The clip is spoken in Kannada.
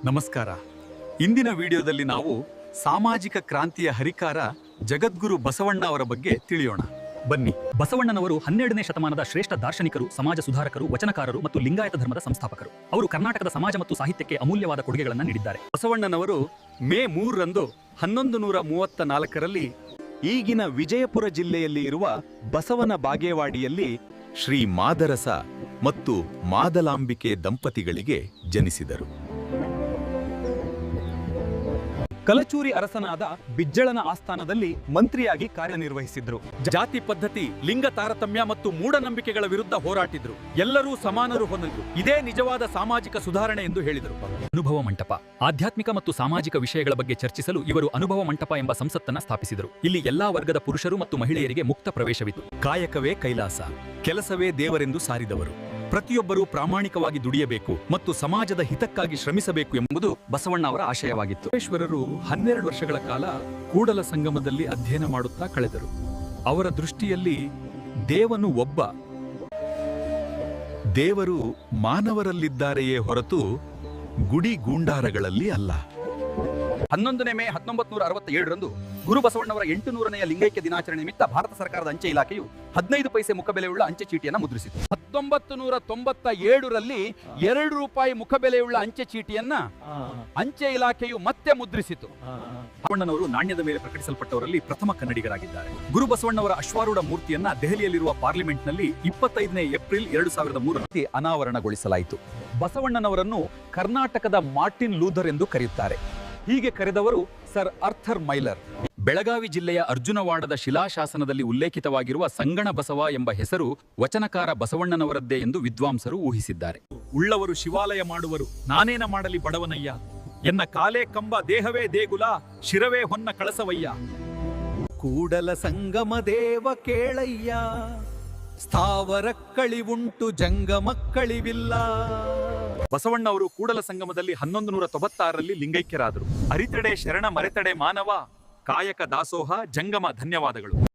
ನಮಸ್ಕಾರ. ಇಂದಿನ ವಿಡಿಯೋದಲ್ಲಿ ನಾವು ಸಾಮಾಜಿಕ ಕ್ರಾಂತಿಯ ಹರಿಕಾರ ಜಗದ್ಗುರು ಬಸವಣ್ಣ ಅವರ ಬಗ್ಗೆ ತಿಳಿಯೋಣ. ಬನ್ನಿ. ಬಸವಣ್ಣನವರು 12ನೇ ಶತಮಾನದ ಶ್ರೇಷ್ಠ ದಾರ್ಶನಿಕರು, ಸಮಾಜ ಸುಧಾರಕರು, ವಚನಕಾರರು ಮತ್ತು ಲಿಂಗಾಯತ ಧರ್ಮದ ಸಂಸ್ಥಾಪಕರು. ಅವರು ಕರ್ನಾಟಕದ ಸಮಾಜ ಮತ್ತು ಸಾಹಿತ್ಯಕ್ಕೆ ಅಮೂಲ್ಯವಾದ ಕೊಡುಗೆಗಳನ್ನು ನೀಡಿದ್ದಾರೆ. ಬಸವಣ್ಣನವರು ಮೇ 3 ರಂದು 1134ರಲ್ಲಿ ಈಗಿನ ವಿಜಯಪುರ ಜಿಲ್ಲೆಯಲ್ಲಿ ಇರುವ ಬಸವನ ಬಾಗೇವಾಡಿಯಲ್ಲಿ ಶ್ರೀ ಮಾದರಸ ಮತ್ತು ಮಾದಲಾಂಬಿಕೆ ದಂಪತಿಗಳಿಗೆ ಜನಿಸಿದರು. ಕಲಚೂರಿ ಅರಸನಾದ ಬಿಜ್ಜಳನ ಆಸ್ಥಾನದಲ್ಲಿ ಮಂತ್ರಿಯಾಗಿ ಕಾರ್ಯನಿರ್ವಹಿಸಿದ್ರು. ಜಾತಿ ಪದ್ಧತಿ, ಲಿಂಗ ತಾರತಮ್ಯ ಮತ್ತು ಮೂಢನಂಬಿಕೆಗಳ ವಿರುದ್ಧ ಹೋರಾಟಿದ್ರು. ಎಲ್ಲರೂ ಸಮಾನರು ಹೊಂದಿದ್ರು. ಇದೇ ನಿಜವಾದ ಸಾಮಾಜಿಕ ಸುಧಾರಣೆ ಎಂದು ಹೇಳಿದರು. ಅನುಭವ ಮಂಟಪ. ಆಧ್ಯಾತ್ಮಿಕ ಮತ್ತು ಸಾಮಾಜಿಕ ವಿಷಯಗಳ ಬಗ್ಗೆ ಚರ್ಚಿಸಲು ಇವರು ಅನುಭವ ಮಂಟಪ ಎಂಬ ಸಂಸತ್ತನ್ನ ಸ್ಥಾಪಿಸಿದರು. ಇಲ್ಲಿ ಎಲ್ಲಾ ವರ್ಗದ ಪುರುಷರು ಮತ್ತು ಮಹಿಳೆಯರಿಗೆ ಮುಕ್ತ ಪ್ರವೇಶವಿತ್ತು. ಕಾಯಕವೇ ಕೈಲಾಸ, ಕೆಲಸವೇ ದೇವರೆಂದು ಸಾರಿದವರು. ಪ್ರತಿಯೊಬ್ಬರೂ ಪ್ರಾಮಾಣಿಕವಾಗಿ ದುಡಿಯಬೇಕು ಮತ್ತು ಸಮಾಜದ ಹಿತಕ್ಕಾಗಿ ಶ್ರಮಿಸಬೇಕು ಎಂಬುದು ಬಸವಣ್ಣ ಅವರ ಆಶಯವಾಗಿತ್ತು. ಬಸವೇಶ್ವರರು 12 ವರ್ಷಗಳ ಕಾಲ ಕೂಡಲ ಸಂಗಮದಲ್ಲಿ ಅಧ್ಯಯನ ಮಾಡುತ್ತಾ ಕಳೆದರು. ಅವರ ದೃಷ್ಟಿಯಲ್ಲಿ ದೇವನು ಒಬ್ಬ. ದೇವರು ಮಾನವರಲ್ಲಿದ್ದಾರೆಯೇ ಹೊರತು ಗುಡಿ ಗೂಂಡಾರಗಳಲ್ಲಿ ಅಲ್ಲ. 11 ಮೇ 1967ರಂದು ಗುರು ಬಸವಣ್ಣವರ 800ನೇ ಲಿಂಗೈಕ್ಯ ದಿನಾಚರಣೆ ನಿಮಿತ್ತ ಭಾರತ ಸರ್ಕಾರದ ಅಂಚೆ ಇಲಾಖೆಯು 15 ಪೈಸೆ ಮುಖಬೆಲೆಯುಳ್ಳ ಅಂಚೆ ಚೀಟಿಯನ್ನು ಮುದ್ರಿಸಿತು. 1997ರಲ್ಲಿ 2 ರೂಪಾಯಿ ಮುಖಬೆಲೆಯುಳ್ಳ ಅಂಚೆ ಚೀಟಿಯನ್ನ ಅಂಚೆ ಇಲಾಖೆಯು ಮತ್ತೆ ಮುದ್ರಿಸಿತು. ಬಸವಣ್ಣನವರು ನಾಣ್ಯದ ಮೇಲೆ ಪ್ರಕಟಿಸಲ್ಪಟ್ಟವರಲ್ಲಿ ಪ್ರಥಮ ಕನ್ನಡಿಗರಾಗಿದ್ದಾರೆ. ಗುರು ಬಸವಣ್ಣವರ ಅಶ್ವಾರೂಢ ಮೂರ್ತಿಯನ್ನ ದೆಹಲಿಯಲ್ಲಿರುವ ಪಾರ್ಲಿಮೆಂಟ್ನಲ್ಲಿ 25ನೇ ಏಪ್ರಿಲ್ 2003 ಅನಾವರಣಗೊಳಿಸಲಾಯಿತು. ಬಸವಣ್ಣನವರನ್ನು ಕರ್ನಾಟಕದ ಮಾರ್ಟಿನ್ ಲೂಥರ್ ಎಂದು ಕರೆಯುತ್ತಾರೆ. ಹೀಗೆ ಕರೆದವರು ಸರ್ ಆರ್ಥರ್ ಮೈಲರ್. ಬೆಳಗಾವಿ ಜಿಲ್ಲೆಯ ಅರ್ಜುನವಾಡದ ಶಿಲಾಶಾಸನದಲ್ಲಿ ಉಲ್ಲೇಖಿತವಾಗಿರುವ ಸಂಗಣ ಬಸವ ಎಂಬ ಹೆಸರು ವಚನಕಾರ ಬಸವಣ್ಣನವರದ್ದೇ ಎಂದು ವಿದ್ವಾಂಸರು ಊಹಿಸಿದ್ದಾರೆ. ಉಳ್ಳವರು ಶಿವಾಲಯ ಮಾಡುವರು, ನಾನೇನ ಮಾಡಲಿ ಬಡವನಯ್ಯ. ಎನ್ನ ಕಾಲೇ ಕಂಬ, ದೇಹವೇ ದೇಗುಲ, ಶಿರವೇ ಹೊನ್ನ ಕಳಸವಯ್ಯ. ಕೂಡಲ ಸಂಗಮ ದೇವ ಕೇಳಯ್ಯ, ಸ್ಥಾವರಕ್ಕಳಿವುಂಟು ಜಂಗಮಕ್ಕಳಿವಿಲ್ಲ. ಬಸವಣ್ಣ ಅವರು ಕೂಡಲ ಸಂಗಮದಲ್ಲಿ 1196ರಲ್ಲಿ ಲಿಂಗೈಕ್ಯರಾದರು. ಅರಿತಡೆ ಶರಣ ಮರೆತಡೆ ಮಾನವ, ಕಾಯಕ ದಾಸೋಹ ಜಂಗಮ. ಧನ್ಯವಾದಗಳು.